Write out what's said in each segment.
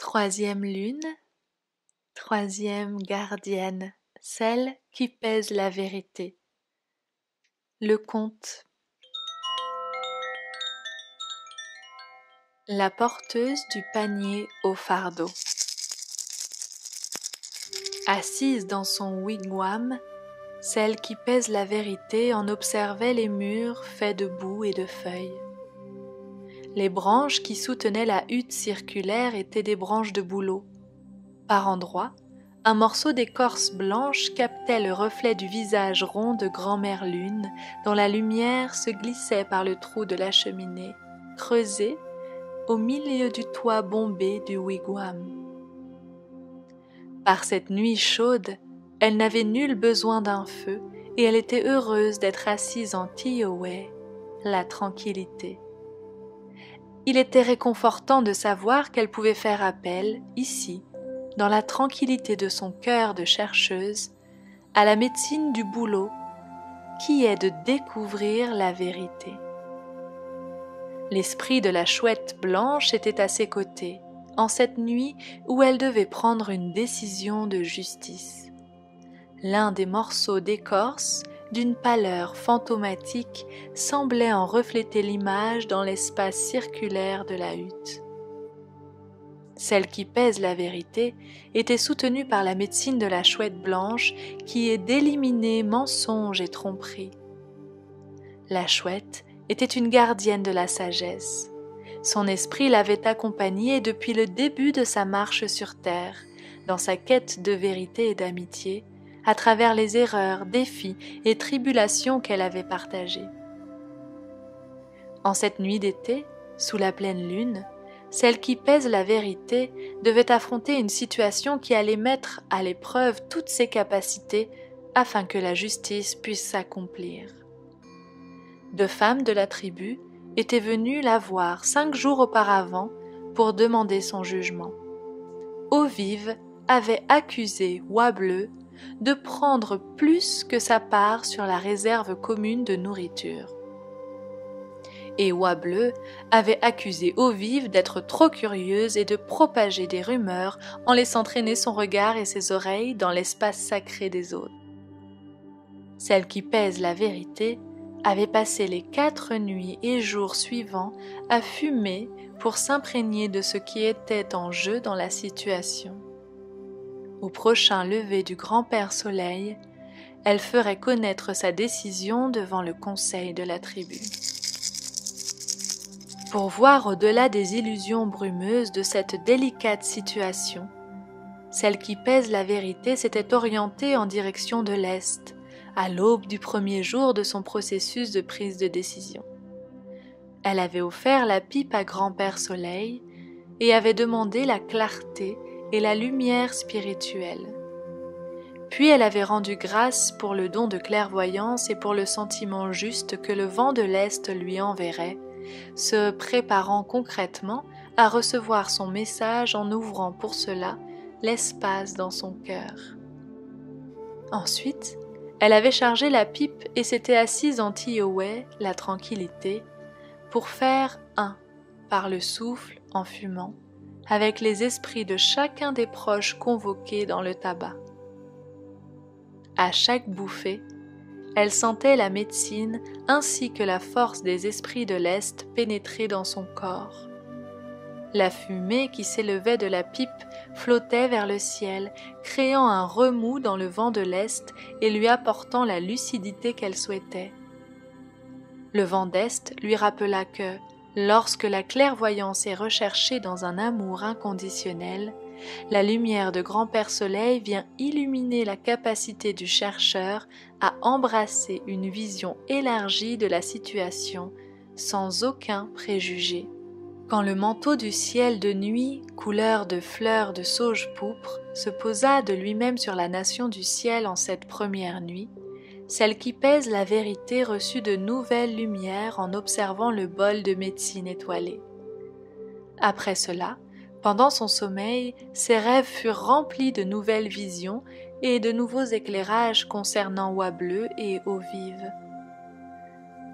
Troisième lune, troisième gardienne, celle qui pèse la vérité. Le conte. La porteuse du panier au fardeau. Assise dans son wigwam, celle qui pèse la vérité en observait les murs faits de boue et de feuilles. Les branches qui soutenaient la hutte circulaire étaient des branches de bouleau. Par endroits, un morceau d'écorce blanche captait le reflet du visage rond de grand-mère lune, dont la lumière se glissait par le trou de la cheminée, creusée au milieu du toit bombé du wigwam. Par cette nuit chaude, elle n'avait nul besoin d'un feu et elle était heureuse d'être assise en Tiohé, la tranquillité. Il était réconfortant de savoir qu'elle pouvait faire appel, ici, dans la tranquillité de son cœur de chercheuse, à la médecine du boulot, qui est de découvrir la vérité. L'esprit de la chouette blanche était à ses côtés, en cette nuit où elle devait prendre une décision de justice. L'un des morceaux d'écorce, d'une pâleur fantomatique, semblait en refléter l'image dans l'espace circulaire de la hutte. Celle qui pèse la vérité était soutenue par la médecine de la chouette blanche qui est d'éliminer mensonges et tromperies. La chouette était une gardienne de la sagesse. Son esprit l'avait accompagnée depuis le début de sa marche sur terre, dans sa quête de vérité et d'amitié, à travers les erreurs, défis et tribulations qu'elle avait partagées. En cette nuit d'été, sous la pleine lune, celle qui pèse la vérité devait affronter une situation qui allait mettre à l'épreuve toutes ses capacités afin que la justice puisse s'accomplir. Deux femmes de la tribu étaient venues la voir 5 jours auparavant pour demander son jugement. Eau-Vive avait accusé Oie-Bleu de prendre plus que sa part sur la réserve commune de nourriture. Et Oie-Bleu avait accusé Eau-Vive d'être trop curieuse et de propager des rumeurs en laissant traîner son regard et ses oreilles dans l'espace sacré des autres. Celle qui pèse la vérité avait passé les 4 nuits et jours suivants à fumer pour s'imprégner de ce qui était en jeu dans la situation. Au prochain lever du grand-père Soleil, elle ferait connaître sa décision devant le conseil de la tribu. Pour voir au-delà des illusions brumeuses de cette délicate situation, celle qui pèse la vérité s'était orientée en direction de l'Est, à l'aube du premier jour de son processus de prise de décision. Elle avait offert la pipe à grand-père Soleil et avait demandé la clarté et la lumière spirituelle. Puis elle avait rendu grâce pour le don de clairvoyance et pour le sentiment juste que le vent de l'Est lui enverrait, se préparant concrètement à recevoir son message en ouvrant pour cela l'espace dans son cœur. Ensuite, elle avait chargé la pipe et s'était assise en Tiohé, la tranquillité, pour faire un, par le souffle en fumant, avec les esprits de chacun des proches convoqués dans le tabac. À chaque bouffée, elle sentait la médecine ainsi que la force des esprits de l'Est pénétrer dans son corps. La fumée qui s'élevait de la pipe flottait vers le ciel, créant un remous dans le vent de l'Est et lui apportant la lucidité qu'elle souhaitait. Le vent d'Est lui rappela que, lorsque la clairvoyance est recherchée dans un amour inconditionnel, la lumière de grand-père Soleil vient illuminer la capacité du chercheur à embrasser une vision élargie de la situation sans aucun préjugé. Quand le manteau du ciel de nuit, couleur de fleurs de sauge pourpre, se posa de lui-même sur la nation du ciel en cette première nuit, celle qui pèse la vérité reçut de nouvelles lumières en observant le bol de médecine étoilé. Après cela, pendant son sommeil, ses rêves furent remplis de nouvelles visions et de nouveaux éclairages concernant Oie-Bleu et Eau-Vive.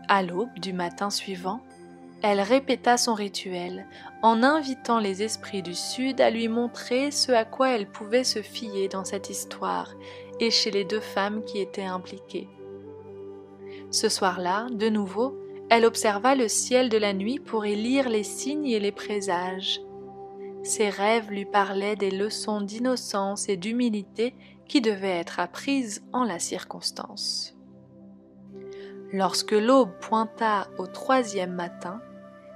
À l'aube du matin suivant, Elle répéta son rituel en invitant les esprits du Sud à lui montrer ce à quoi elle pouvait se fier dans cette histoire et chez les 2 femmes qui étaient impliquées. Ce soir-là, de nouveau, elle observa le ciel de la nuit pour y lire les signes et les présages. Ses rêves lui parlaient des leçons d'innocence et d'humilité qui devaient être apprises en la circonstance. Lorsque l'aube pointa au 3e matin,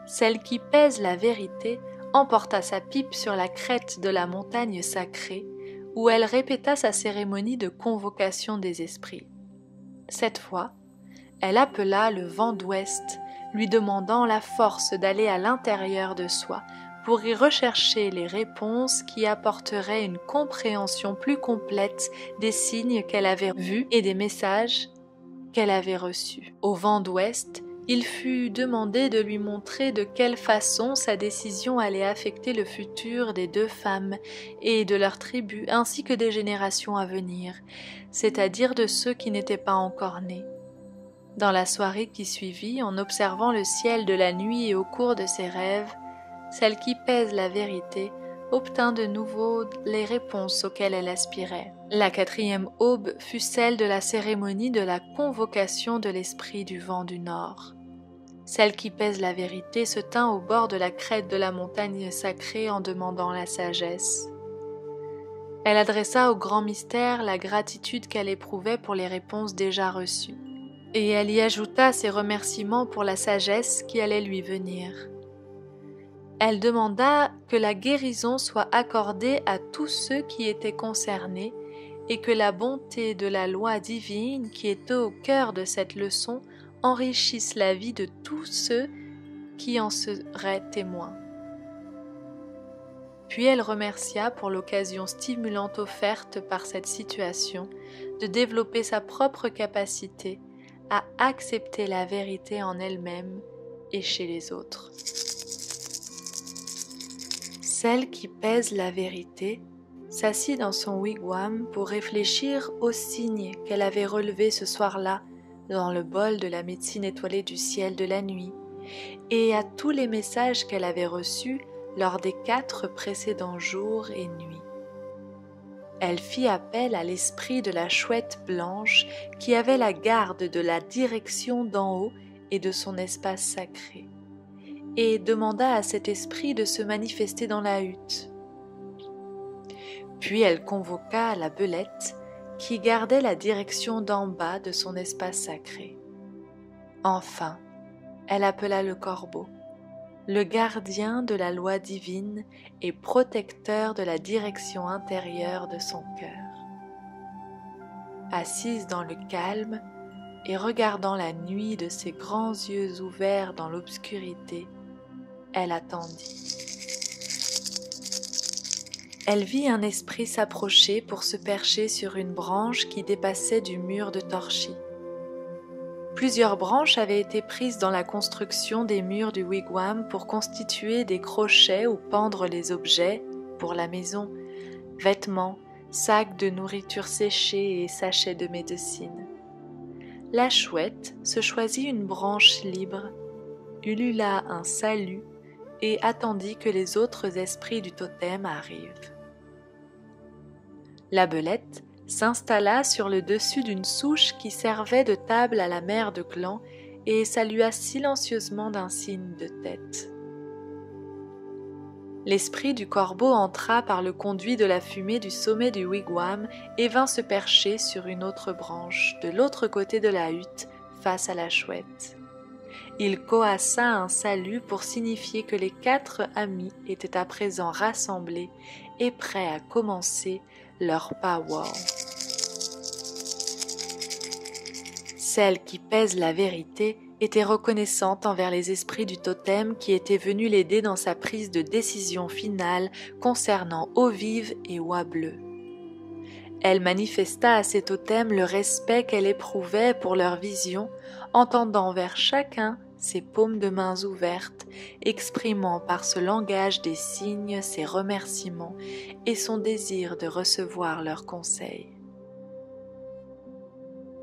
celle qui pèse la vérité emporta sa pipe sur la crête de la montagne sacrée, où elle répéta sa cérémonie de convocation des esprits. Cette fois, elle appela le vent d'ouest, lui demandant la force d'aller à l'intérieur de soi pour y rechercher les réponses qui apporteraient une compréhension plus complète des signes qu'elle avait vus et des messages qu'elle avait reçus. Au vent d'ouest, il fut demandé de lui montrer de quelle façon sa décision allait affecter le futur des 2 femmes et de leurs tribus ainsi que des générations à venir, c'est-à-dire de ceux qui n'étaient pas encore nés. Dans la soirée qui suivit, en observant le ciel de la nuit et au cours de ses rêves, celle qui pèse la vérité obtint de nouveau les réponses auxquelles elle aspirait. La 4e aube fut celle de la cérémonie de la convocation de l'esprit du vent du Nord. Celle qui pèse la vérité se tint au bord de la crête de la montagne sacrée en demandant la sagesse. Elle adressa au grand mystère la gratitude qu'elle éprouvait pour les réponses déjà reçues, et elle y ajouta ses remerciements pour la sagesse qui allait lui venir. Elle demanda que la guérison soit accordée à tous ceux qui étaient concernés et que la bonté de la loi divine qui est au cœur de cette leçon enrichisse la vie de tous ceux qui en seraient témoins. Puis elle remercia pour l'occasion stimulante offerte par cette situation de développer sa propre capacité à accepter la vérité en elle-même et chez les autres. Celle qui pèse la vérité s'assit dans son wigwam pour réfléchir aux signes qu'elle avait relevés ce soir-là dans le bol de la médecine étoilée du ciel de la nuit, et à tous les messages qu'elle avait reçus lors des 4 précédents jours et nuits. Elle fit appel à l'esprit de la chouette blanche qui avait la garde de la direction d'en haut et de son espace sacré, et demanda à cet esprit de se manifester dans la hutte. Puis elle convoqua la belette qui gardait la direction d'en bas de son espace sacré. Enfin, elle appela le corbeau, le gardien de la loi divine et protecteur de la direction intérieure de son cœur. Assise dans le calme et regardant la nuit de ses grands yeux ouverts dans l'obscurité, elle attendit. Elle vit un esprit s'approcher pour se percher sur une branche qui dépassait du mur de torchis. Plusieurs branches avaient été prises dans la construction des murs du wigwam pour constituer des crochets où pendre les objets pour la maison, vêtements, sacs de nourriture séchée et sachets de médecine. La chouette se choisit une branche libre, ulula un salut et attendit que les autres esprits du totem arrivent. La belette s'installa sur le dessus d'une souche qui servait de table à la mère de clan et salua silencieusement d'un signe de tête. L'esprit du corbeau entra par le conduit de la fumée du sommet du wigwam et vint se percher sur une autre branche, de l'autre côté de la hutte, face à la chouette. Il coassa un salut pour signifier que les 4 amis étaient à présent rassemblés et prêts à commencer leur powwow. Celle qui pèse la vérité était reconnaissante envers les esprits du totem qui étaient venus l'aider dans sa prise de décision finale concernant eau vive et oie bleue. Elle manifesta à ces totems le respect qu'elle éprouvait pour leur vision en tendant vers chacun ses paumes de mains ouvertes, exprimant par ce langage des signes ses remerciements et son désir de recevoir leurs conseils.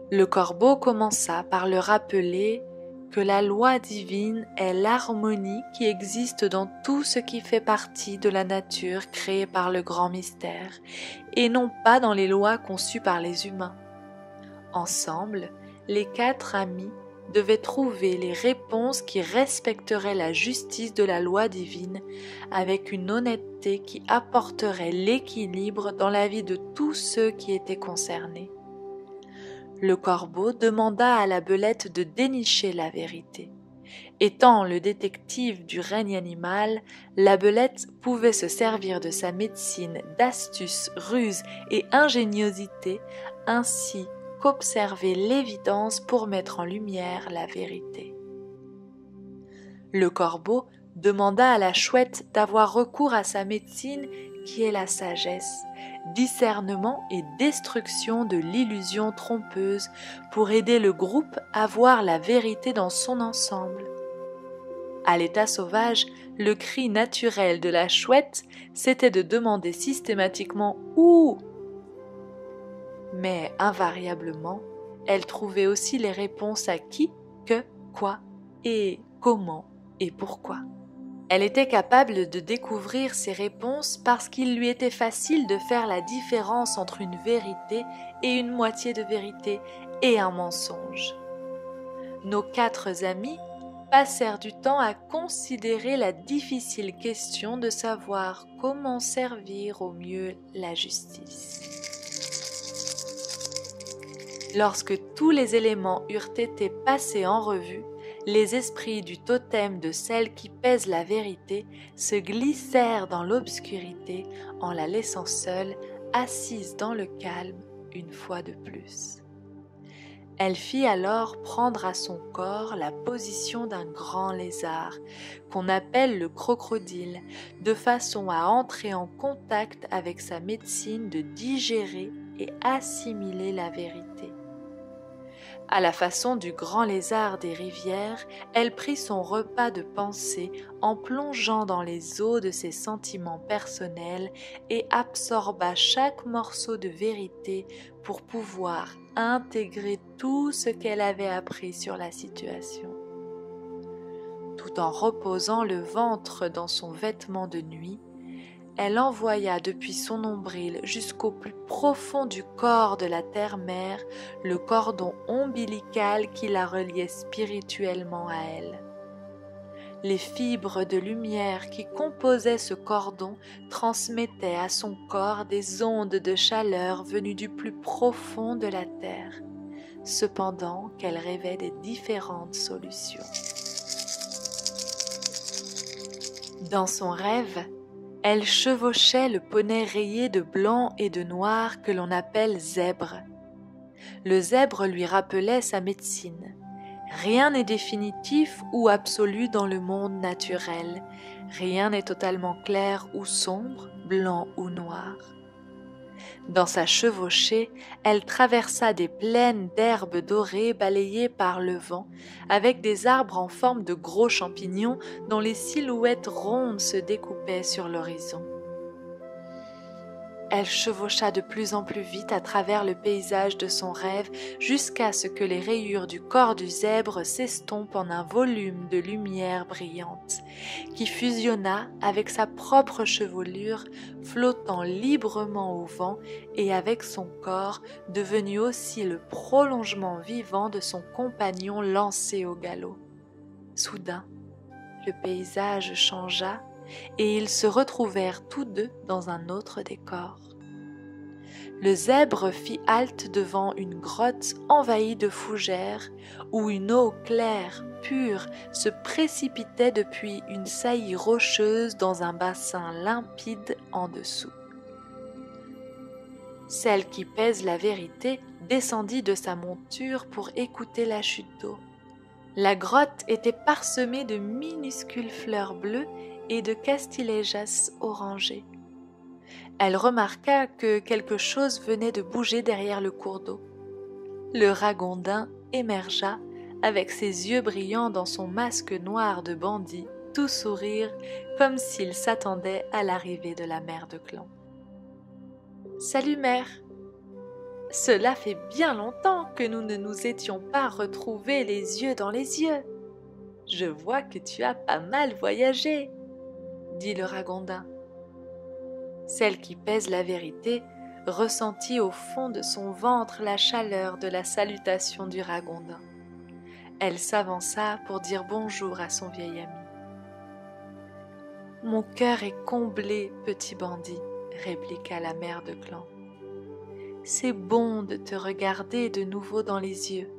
Le corbeau commença par le rappeler que la loi divine est l'harmonie qui existe dans tout ce qui fait partie de la nature créée par le grand mystère, et non pas dans les lois conçues par les humains. Ensemble, les 4 amis devaient trouver les réponses qui respecteraient la justice de la loi divine avec une honnêteté qui apporterait l'équilibre dans la vie de tous ceux qui étaient concernés. Le corbeau demanda à la belette de dénicher la vérité. Étant le détective du règne animal, la belette pouvait se servir de sa médecine d'astuce, ruse et ingéniosité, ainsi qu'observer l'évidence pour mettre en lumière la vérité. Le corbeau demanda à la chouette d'avoir recours à sa médecine qui est la sagesse, discernement et destruction de l'illusion trompeuse pour aider le groupe à voir la vérité dans son ensemble. À l'état sauvage, le cri naturel de la chouette, c'était de demander systématiquement « Où ?» Mais invariablement, elle trouvait aussi les réponses à qui, que, quoi, et comment et pourquoi. Elle était capable de découvrir ces réponses parce qu'il lui était facile de faire la différence entre une vérité et une moitié de vérité et un mensonge. Nos 4 amis passèrent du temps à considérer la difficile question de savoir comment servir au mieux la justice. Lorsque tous les éléments eurent été passés en revue, les esprits du totem de celle qui pèse la vérité se glissèrent dans l'obscurité en la laissant seule, assise dans le calme, une fois de plus. Elle fit alors prendre à son corps la position d'un grand lézard, qu'on appelle le crocodile, de façon à entrer en contact avec sa médecine de digérer et assimiler la vérité. À la façon du grand lézard des rivières, elle prit son repas de pensée en plongeant dans les eaux de ses sentiments personnels et absorba chaque morceau de vérité pour pouvoir intégrer tout ce qu'elle avait appris sur la situation. Tout en reposant le ventre dans son vêtement de nuit, elle envoya depuis son nombril jusqu'au plus profond du corps de la terre-mère le cordon ombilical qui la reliait spirituellement à elle. Les fibres de lumière qui composaient ce cordon transmettaient à son corps des ondes de chaleur venues du plus profond de la terre, cependant qu'elle rêvait des différentes solutions. Dans son rêve, elle chevauchait le poney rayé de blanc et de noir que l'on appelle zèbre. Le zèbre lui rappelait sa médecine. Rien n'est définitif ou absolu dans le monde naturel. Rien n'est totalement clair ou sombre, blanc ou noir. Dans sa chevauchée, elle traversa des plaines d'herbes dorées balayées par le vent, avec des arbres en forme de gros champignons dont les silhouettes rondes se découpaient sur l'horizon. Elle chevaucha de plus en plus vite à travers le paysage de son rêve jusqu'à ce que les rayures du corps du zèbre s'estompent en un volume de lumière brillante, qui fusionna avec sa propre chevelure, flottant librement au vent et avec son corps devenu aussi le prolongement vivant de son compagnon lancé au galop. Soudain, le paysage changea et ils se retrouvèrent tous deux dans un autre décor. Le zèbre fit halte devant une grotte envahie de fougères où une eau claire, pure, se précipitait depuis une saillie rocheuse dans un bassin limpide en dessous. Celle qui pèse la vérité descendit de sa monture pour écouter la chute d'eau. La grotte était parsemée de minuscules fleurs bleues et de castiléjas orangés. Elle remarqua que quelque chose venait de bouger derrière le cours d'eau. Le ragondin émergea avec ses yeux brillants dans son masque noir de bandit, tout sourire, comme s'il s'attendait à l'arrivée de la mère de clan. « Salut mère ! Cela fait bien longtemps que nous ne nous étions pas retrouvés les yeux dans les yeux. » Je vois que tu as pas mal voyagé, dit le ragondin. Celle qui pèse la vérité ressentit au fond de son ventre la chaleur de la salutation du ragondin. Elle s'avança pour dire bonjour à son vieil ami. « Mon cœur est comblé, petit bandit, » répliqua la mère de clan. « C'est bon de te regarder de nouveau dans les yeux.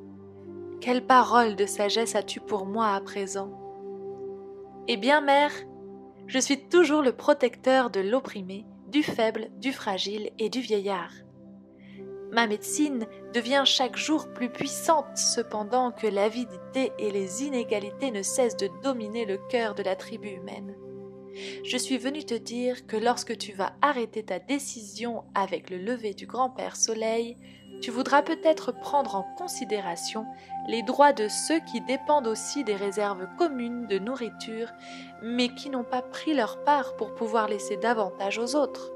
Quelle parole de sagesse as-tu pour moi à présent ? » « Eh bien, mère, je suis toujours le protecteur de l'opprimé, du faible, du fragile et du vieillard. Ma médecine devient chaque jour plus puissante, cependant que l'avidité et les inégalités ne cessent de dominer le cœur de la tribu humaine. Je suis venu te dire que lorsque tu vas arrêter ta décision avec le lever du grand-père Soleil, tu voudras peut-être prendre en considération les droits de ceux qui dépendent aussi des réserves communes de nourriture, mais qui n'ont pas pris leur part pour pouvoir laisser davantage aux autres.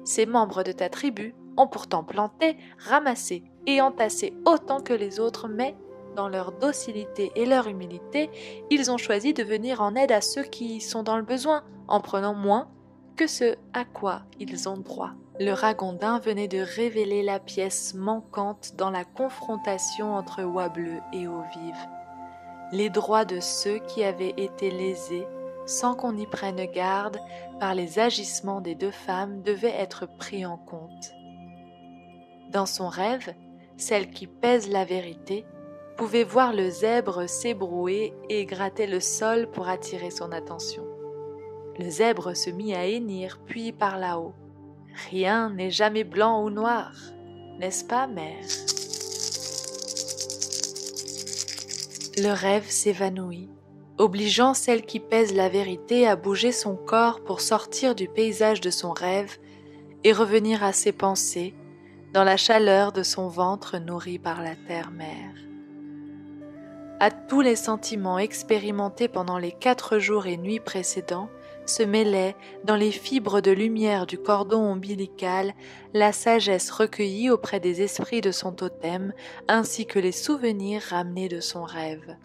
Ces membres de ta tribu ont pourtant planté, ramassé et entassé autant que les autres, mais dans leur docilité et leur humilité, ils ont choisi de venir en aide à ceux qui sont dans le besoin, en prenant moins que ce à quoi ils ont droit. Le ragondin venait de révéler la pièce manquante dans la confrontation entre Oie-Bleu et Eau-Vive. Les droits de ceux qui avaient été lésés, sans qu'on y prenne garde, par les agissements des deux femmes devaient être pris en compte. Dans son rêve, celle qui pèse la vérité pouvait voir le zèbre s'ébrouer et gratter le sol pour attirer son attention. Le zèbre se mit à hennir, puis par là-haut. « Rien n'est jamais blanc ou noir, n'est-ce pas, mère ?» Le rêve s'évanouit, obligeant celle qui pèse la vérité à bouger son corps pour sortir du paysage de son rêve et revenir à ses pensées, dans la chaleur de son ventre nourri par la terre-mère. À tous les sentiments expérimentés pendant les 4 jours et nuits précédents se mêlait, dans les fibres de lumière du cordon ombilical, la sagesse recueillie auprès des esprits de son totem, ainsi que les souvenirs ramenés de son rêve.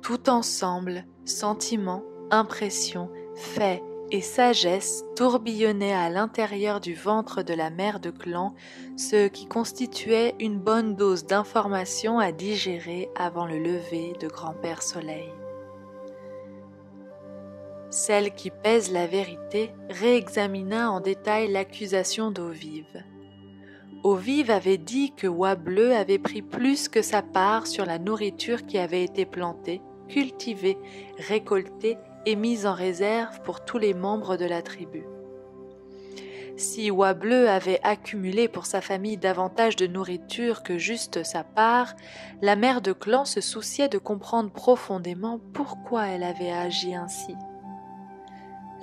Tout ensemble, sentiments, impressions, faits et sagesse tourbillonnaient à l'intérieur du ventre de la mère de clan, ce qui constituait une bonne dose d'informations à digérer avant le lever de grand-père Soleil. Celle qui pèse la vérité réexamina en détail l'accusation d'Eau-Vive. Eau-Vive avait dit que Oie-Bleu avait pris plus que sa part sur la nourriture qui avait été plantée, cultivée, récoltée et mise en réserve pour tous les membres de la tribu. Si Oie-Bleu avait accumulé pour sa famille davantage de nourriture que juste sa part, la mère de clan se souciait de comprendre profondément pourquoi elle avait agi ainsi.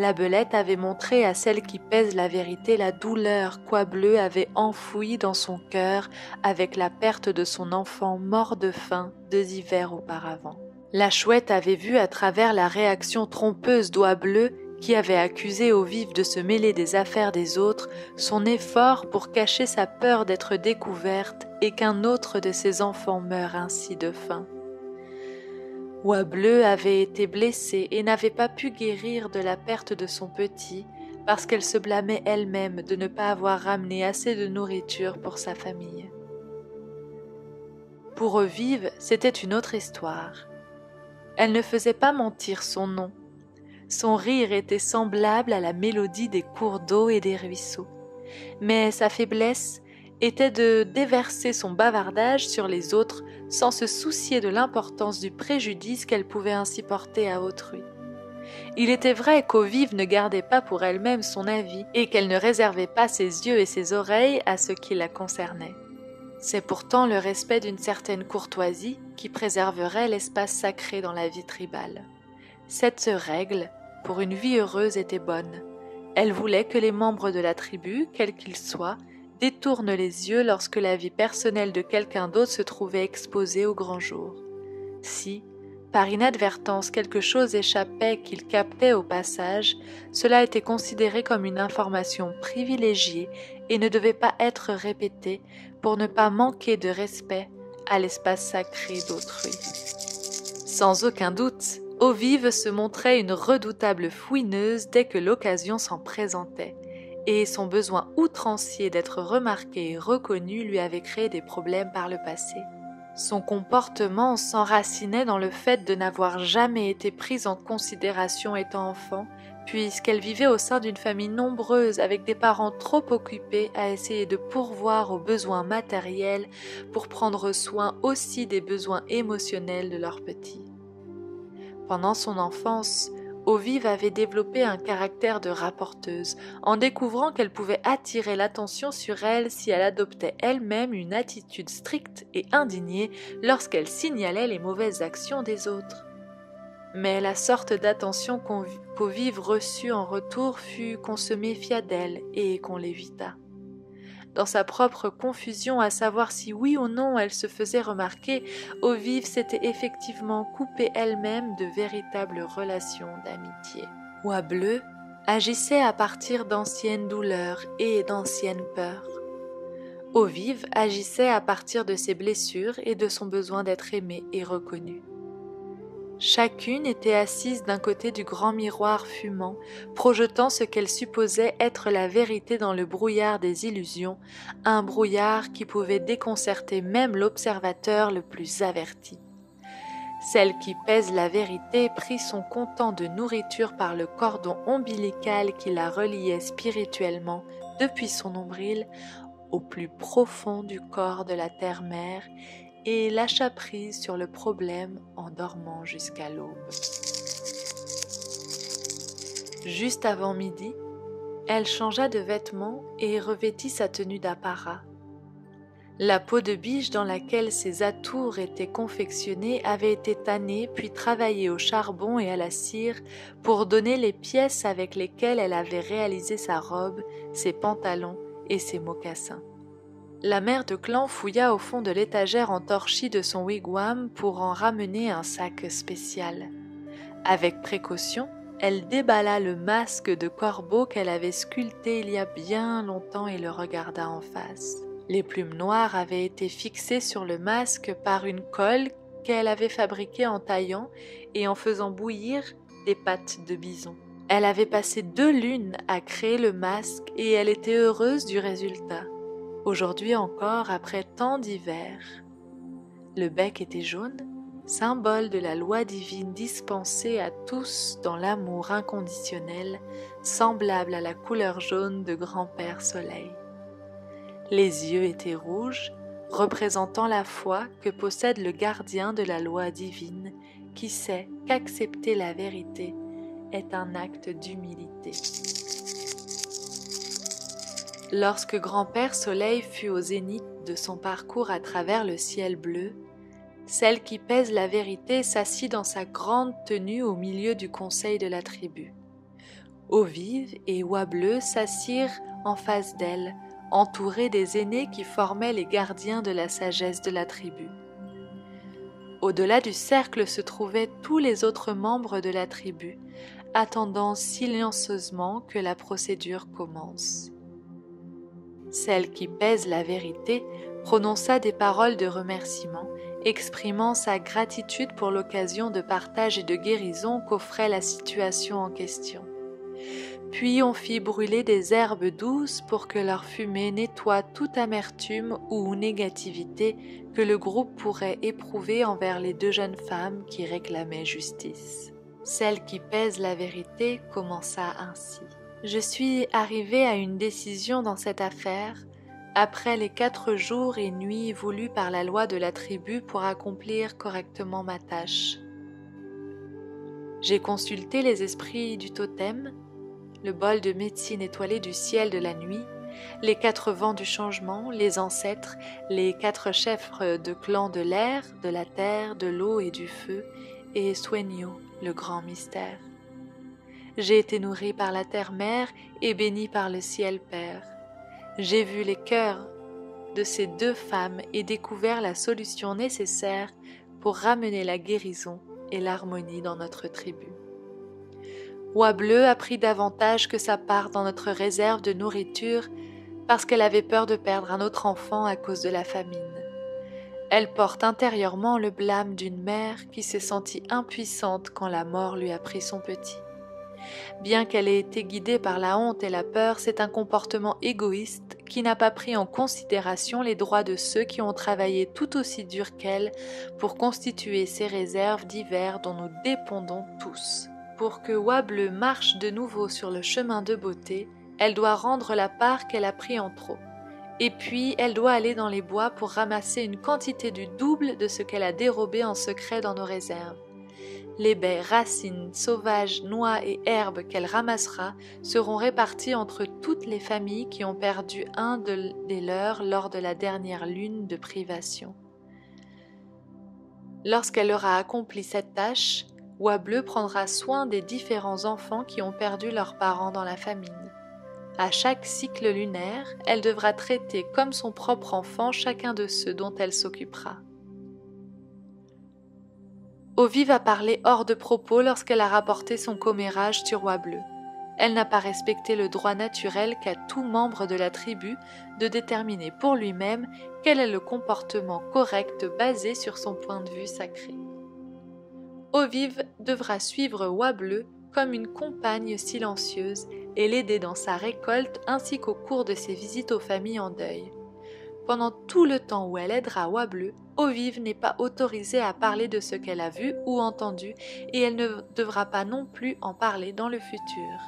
La belette avait montré à celle qui pèse la vérité la douleur qu'Oie-Bleu avait enfouie dans son cœur avec la perte de son enfant mort de faim 2 hivers auparavant. La chouette avait vu à travers la réaction trompeuse d'Oie-Bleu, qui avait accusé Eau-Vive de se mêler des affaires des autres, son effort pour cacher sa peur d'être découverte et qu'un autre de ses enfants meure ainsi de faim. Oie-Bleu avait été blessée et n'avait pas pu guérir de la perte de son petit parce qu'elle se blâmait elle-même de ne pas avoir ramené assez de nourriture pour sa famille. Pour Eau-Vive, c'était une autre histoire. Elle ne faisait pas mentir son nom. Son rire était semblable à la mélodie des cours d'eau et des ruisseaux. Mais sa faiblesse était de déverser son bavardage sur les autres sans se soucier de l'importance du préjudice qu'elle pouvait ainsi porter à autrui. Il était vrai qu'Eau-Vive ne gardait pas pour elle-même son avis et qu'elle ne réservait pas ses yeux et ses oreilles à ce qui la concernait. C'est pourtant le respect d'une certaine courtoisie qui préserverait l'espace sacré dans la vie tribale. Cette règle, pour une vie heureuse, était bonne. Elle voulait que les membres de la tribu, quels qu'ils soient, détournent les yeux lorsque la vie personnelle de quelqu'un d'autre se trouvait exposée au grand jour. Si, par inadvertance, quelque chose échappait qu'ils captaient au passage, cela était considéré comme une information privilégiée et ne devait pas être répété pour ne pas manquer de respect à l'espace sacré d'autrui. Sans aucun doute, Eau Vive se montrait une redoutable fouineuse dès que l'occasion s'en présentait, et son besoin outrancier d'être remarquée et reconnue lui avait créé des problèmes par le passé. Son comportement s'enracinait dans le fait de n'avoir jamais été prise en considération étant enfant, puisqu'elle vivait au sein d'une famille nombreuse avec des parents trop occupés à essayer de pourvoir aux besoins matériels pour prendre soin aussi des besoins émotionnels de leurs petits. Pendant son enfance, Eau Vive avait développé un caractère de rapporteuse, en découvrant qu'elle pouvait attirer l'attention sur elle si elle adoptait elle-même une attitude stricte et indignée lorsqu'elle signalait les mauvaises actions des autres. Mais la sorte d'attention qu'Eau Vive reçut en retour fut qu'on se méfia d'elle et qu'on l'évita. Dans sa propre confusion à savoir si oui ou non elle se faisait remarquer, Eau Vive s'était effectivement coupée elle-même de véritables relations d'amitié. Oie Bleue agissait à partir d'anciennes douleurs et d'anciennes peurs. Eau Vive agissait à partir de ses blessures et de son besoin d'être aimée et reconnue. Chacune était assise d'un côté du grand miroir fumant, projetant ce qu'elle supposait être la vérité dans le brouillard des illusions, un brouillard qui pouvait déconcerter même l'observateur le plus averti. Celle qui pèse la vérité prit son comptant de nourriture par le cordon ombilical qui la reliait spirituellement depuis son nombril au plus profond du corps de la terre-mère et lâcha prise sur le problème en dormant jusqu'à l'aube. Juste avant midi, elle changea de vêtements et revêtit sa tenue d'apparat. La peau de biche dans laquelle ses atours étaient confectionnés avait été tannée puis travaillée au charbon et à la cire pour donner les pièces avec lesquelles elle avait réalisé sa robe, ses pantalons et ses mocassins. La mère de clan fouilla au fond de l'étagère entorchie de son wigwam pour en ramener un sac spécial. Avec précaution, elle déballa le masque de corbeau qu'elle avait sculpté il y a bien longtemps et le regarda en face. Les plumes noires avaient été fixées sur le masque par une colle qu'elle avait fabriquée en taillant et en faisant bouillir des pattes de bison. Elle avait passé 2 lunes à créer le masque et elle était heureuse du résultat. Aujourd'hui encore, après tant d'hiver, le bec était jaune, symbole de la loi divine dispensée à tous dans l'amour inconditionnel, semblable à la couleur jaune de Grand-Père Soleil. Les yeux étaient rouges, représentant la foi que possède le gardien de la loi divine, qui sait qu'accepter la vérité est un acte d'humilité. Lorsque Grand-Père Soleil fut au zénith de son parcours à travers le ciel bleu, celle qui pèse la vérité s'assit dans sa grande tenue au milieu du conseil de la tribu. Eau Vive et Oie Bleue s'assirent en face d'elle, entourés des aînés qui formaient les gardiens de la sagesse de la tribu. Au-delà du cercle se trouvaient tous les autres membres de la tribu, attendant silencieusement que la procédure commence. Celle qui pèse la vérité prononça des paroles de remerciement, exprimant sa gratitude pour l'occasion de partage et de guérison qu'offrait la situation en question. Puis on fit brûler des herbes douces pour que leur fumée nettoie toute amertume ou négativité que le groupe pourrait éprouver envers les 2 jeunes femmes qui réclamaient justice. Celle qui pèse la vérité commença ainsi. Je suis arrivée à une décision dans cette affaire après les 4 jours et nuits voulus par la loi de la tribu pour accomplir correctement ma tâche. J'ai consulté les esprits du totem, le bol de médecine étoilé du ciel de la nuit, les 4 vents du changement, les ancêtres, les 4 chefs de clan de l'air, de la terre, de l'eau et du feu, et Sueño, le grand mystère. J'ai été nourrie par la terre-mère et bénie par le ciel-père. J'ai vu les cœurs de ces 2 femmes et découvert la solution nécessaire pour ramener la guérison et l'harmonie dans notre tribu. Oie Bleue a pris davantage que sa part dans notre réserve de nourriture parce qu'elle avait peur de perdre un autre enfant à cause de la famine. Elle porte intérieurement le blâme d'une mère qui s'est sentie impuissante quand la mort lui a pris son petit. Bien qu'elle ait été guidée par la honte et la peur, c'est un comportement égoïste qui n'a pas pris en considération les droits de ceux qui ont travaillé tout aussi dur qu'elle pour constituer ces réserves divers dont nous dépendons tous. Pour que Wable marche de nouveau sur le chemin de beauté, elle doit rendre la part qu'elle a pris en trop. Et puis, elle doit aller dans les bois pour ramasser une quantité du double de ce qu'elle a dérobé en secret dans nos réserves. Les baies, racines, sauvages, noix et herbes qu'elle ramassera seront réparties entre toutes les familles qui ont perdu un des leurs lors de la dernière lune de privation. Lorsqu'elle aura accompli cette tâche, Wable prendra soin des différents enfants qui ont perdu leurs parents dans la famine. À chaque cycle lunaire, elle devra traiter comme son propre enfant chacun de ceux dont elle s'occupera. Ovi va parler hors de propos lorsqu'elle a rapporté son commérage sur Wable. Elle n'a pas respecté le droit naturel qu'a tout membre de la tribu de déterminer pour lui-même quel est le comportement correct basé sur son point de vue sacré. Oviv devra suivre Wable comme une compagne silencieuse et l'aider dans sa récolte ainsi qu'au cours de ses visites aux familles en deuil. Pendant tout le temps où elle aidera Wable, Oviv n'est pas autorisée à parler de ce qu'elle a vu ou entendu et elle ne devra pas non plus en parler dans le futur.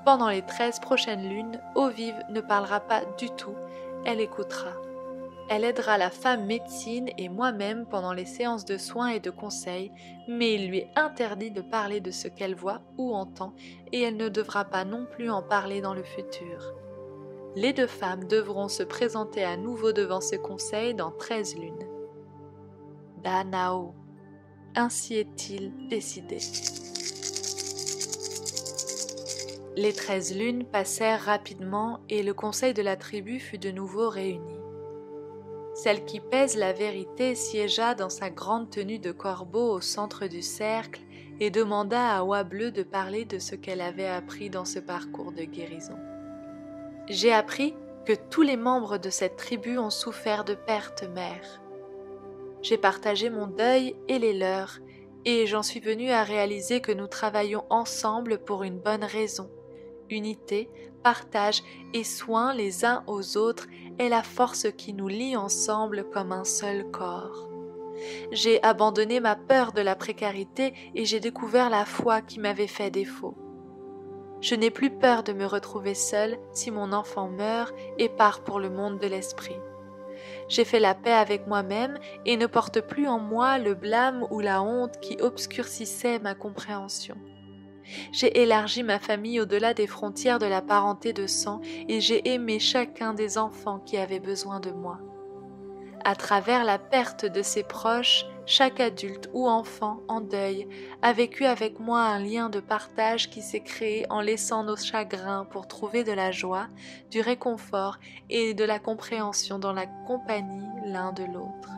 Pendant les 13 prochaines lunes, Oviv ne parlera pas du tout, elle écoutera. Elle aidera la femme médecine et moi-même pendant les séances de soins et de conseils, mais il lui est interdit de parler de ce qu'elle voit ou entend et elle ne devra pas non plus en parler dans le futur. Les 2 femmes devront se présenter à nouveau devant ce conseil dans 13 lunes. Danao. Ainsi est-il décidé. Les 13 lunes passèrent rapidement et le conseil de la tribu fut de nouveau réuni. Celle qui pèse la vérité siégea dans sa grande tenue de corbeau au centre du cercle et demanda à Wable de parler de ce qu'elle avait appris dans ce parcours de guérison. « J'ai appris que tous les membres de cette tribu ont souffert de pertes, mère. J'ai partagé mon deuil et les leurs, et j'en suis venue à réaliser que nous travaillons ensemble pour une bonne raison. Unité, partage et soin les uns aux autres est la force qui nous lie ensemble comme un seul corps. J'ai abandonné ma peur de la précarité et j'ai découvert la foi qui m'avait fait défaut. Je n'ai plus peur de me retrouver seule si mon enfant meurt et part pour le monde de l'esprit. J'ai fait la paix avec moi-même et ne porte plus en moi le blâme ou la honte qui obscurcissaient ma compréhension. J'ai élargi ma famille au-delà des frontières de la parenté de sang et j'ai aimé chacun des enfants qui avaient besoin de moi. À travers la perte de ses proches, chaque adulte ou enfant en deuil a vécu avec moi un lien de partage qui s'est créé en laissant nos chagrins pour trouver de la joie, du réconfort et de la compréhension dans la compagnie l'un de l'autre.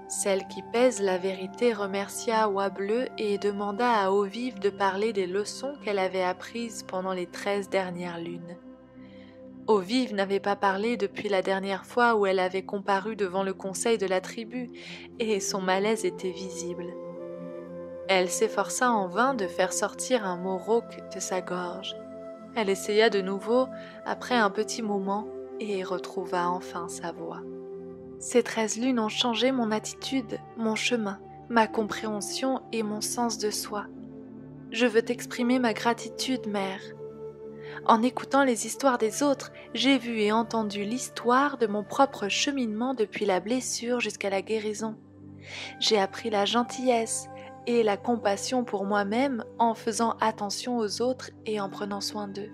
Celle qui pèse la vérité remercia Wable et demanda à Oviv de parler des leçons qu'elle avait apprises pendant les 13 dernières lunes. Oviv n'avait pas parlé depuis la dernière fois où elle avait comparu devant le conseil de la tribu, et son malaise était visible. Elle s'efforça en vain de faire sortir un mot rauque de sa gorge. Elle essaya de nouveau, après un petit moment, et retrouva enfin sa voix. Ces 13 lunes ont changé mon attitude, mon chemin, ma compréhension et mon sens de soi. Je veux t'exprimer ma gratitude, mère. En écoutant les histoires des autres, j'ai vu et entendu l'histoire de mon propre cheminement depuis la blessure jusqu'à la guérison. J'ai appris la gentillesse et la compassion pour moi-même en faisant attention aux autres et en prenant soin d'eux.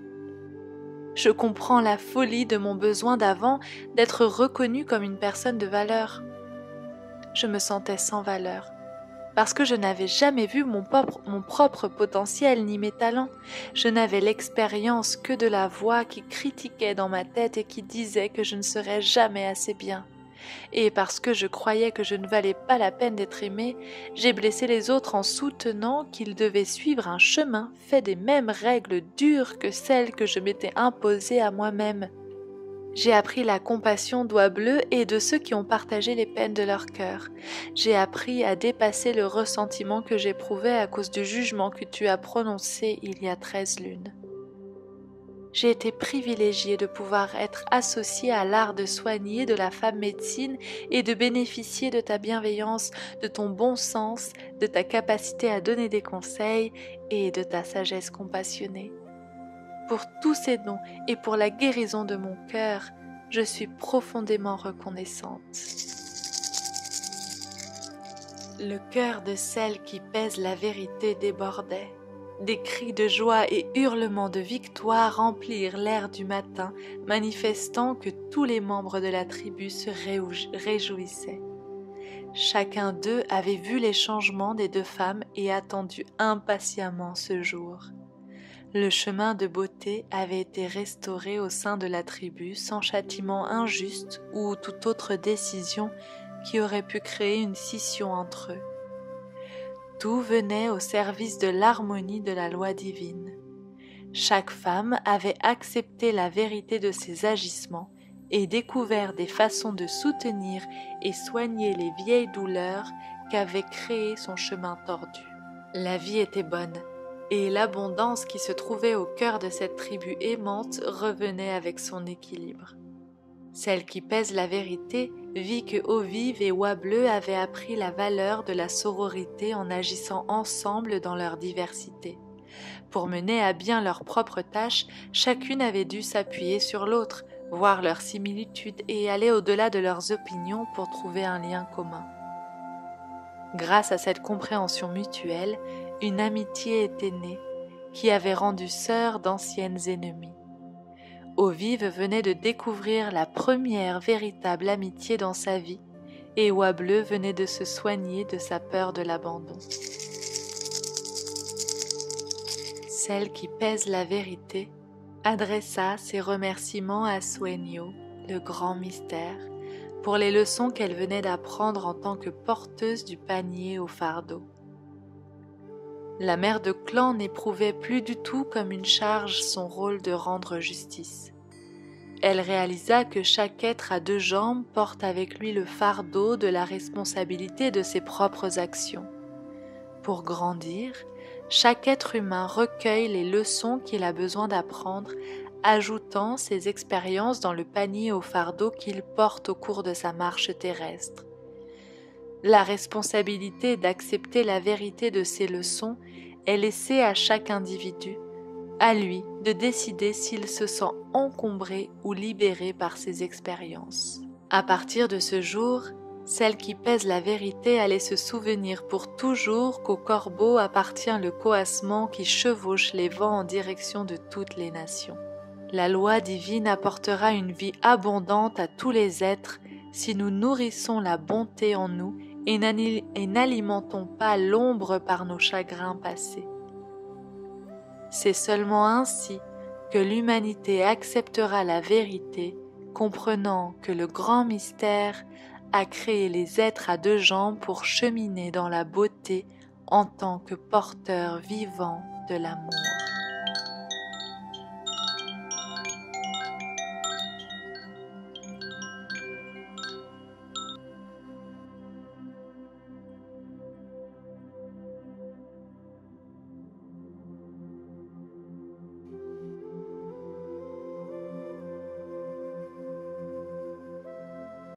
Je comprends la folie de mon besoin d'avant d'être reconnue comme une personne de valeur. Je me sentais sans valeur, parce que je n'avais jamais vu mon propre potentiel ni mes talents. Je n'avais l'expérience que de la voix qui critiquait dans ma tête et qui disait que je ne serais jamais assez bien. Et parce que je croyais que je ne valais pas la peine d'être aimée, j'ai blessé les autres en soutenant qu'ils devaient suivre un chemin fait des mêmes règles dures que celles que je m'étais imposées à moi-même. J'ai appris la compassion d'Oie Bleue et de ceux qui ont partagé les peines de leur cœur. J'ai appris à dépasser le ressentiment que j'éprouvais à cause du jugement que tu as prononcé il y a 13 lunes. J'ai été privilégiée de pouvoir être associée à l'art de soigner de la femme médecine et de bénéficier de ta bienveillance, de ton bon sens, de ta capacité à donner des conseils et de ta sagesse compassionnée. Pour tous ces dons et pour la guérison de mon cœur, je suis profondément reconnaissante. Le cœur de celle qui pèse la vérité débordait. Des cris de joie et hurlements de victoire remplirent l'air du matin, manifestant que tous les membres de la tribu se réjouissaient. Chacun d'eux avait vu les changements des deux femmes et attendu impatiemment ce jour. Le chemin de beauté avait été restauré au sein de la tribu sans châtiment injuste ou toute autre décision qui aurait pu créer une scission entre eux. Tout venait au service de l'harmonie de la loi divine. Chaque femme avait accepté la vérité de ses agissements et découvert des façons de soutenir et soigner les vieilles douleurs qu'avait créées son chemin tordu. La vie était bonne, et l'abondance qui se trouvait au cœur de cette tribu aimante revenait avec son équilibre. Celle qui pèse la vérité vit que Eau-Vive et Oie Bleue avaient appris la valeur de la sororité en agissant ensemble dans leur diversité. Pour mener à bien leurs propres tâches, chacune avait dû s'appuyer sur l'autre, voir leurs similitudes et aller au-delà de leurs opinions pour trouver un lien commun. Grâce à cette compréhension mutuelle, une amitié était née, qui avait rendu sœurs d'anciennes ennemies. Eau-Vive venait de découvrir la première véritable amitié dans sa vie, et Oie Bleue venait de se soigner de sa peur de l'abandon. Celle qui pèse la vérité adressa ses remerciements à Sueño, le grand mystère, pour les leçons qu'elle venait d'apprendre en tant que porteuse du panier au fardeau. La mère de clan n'éprouvait plus du tout comme une charge son rôle de rendre justice. Elle réalisa que chaque être à deux jambes porte avec lui le fardeau de la responsabilité de ses propres actions. Pour grandir, chaque être humain recueille les leçons qu'il a besoin d'apprendre, ajoutant ses expériences dans le panier au fardeau qu'il porte au cours de sa marche terrestre. La responsabilité d'accepter la vérité de ces leçons est laissée à chaque individu, à lui de décider s'il se sent encombré ou libéré par ses expériences. À partir de ce jour, celle qui pèse la vérité allait se souvenir pour toujours qu'au corbeau appartient le coassement qui chevauche les vents en direction de toutes les nations. La loi divine apportera une vie abondante à tous les êtres si nous nourrissons la bonté en nous et n'alimentons pas l'ombre par nos chagrins passés. C'est seulement ainsi que l'humanité acceptera la vérité, comprenant que le grand mystère a créé les êtres à deux jambes pour cheminer dans la beauté en tant que porteurs vivants de l'amour.